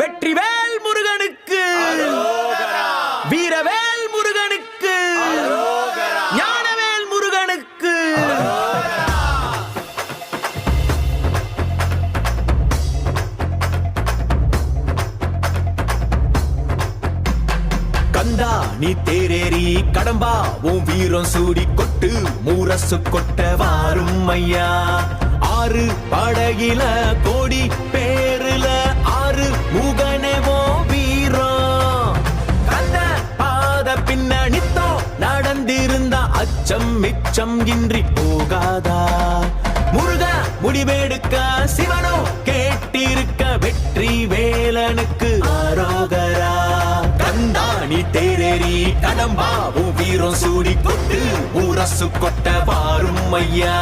வெற்றிவேல் முருகனுக்கு, வீரவேல் முருகனுக்கு, ஞானவேல் முருகனுக்கு. கந்தா நீ தேரேறி கடம்பா உன் வீரம் சூடி கொட்டு மூரசு கொட்ட வாரும் ஐயா. ஆறு படகில கோடி பேருல ஆறு முகனேவோ வீரம். கந்த பாத பின்னணித்தோ நடந்திருந்தா அச்சம் மிச்சம் இன்றி போகாதா. முருக முடிவெடுக்க சிவனோ கேட்டிருக்க வெற்றி வேலனுக்கு ஆரோகரா. கந்தாணி தேரேறி கடம்பாவும் வீரம் சூடி கொட்டு ஊரசு கொட்ட வாரும் ஐயா.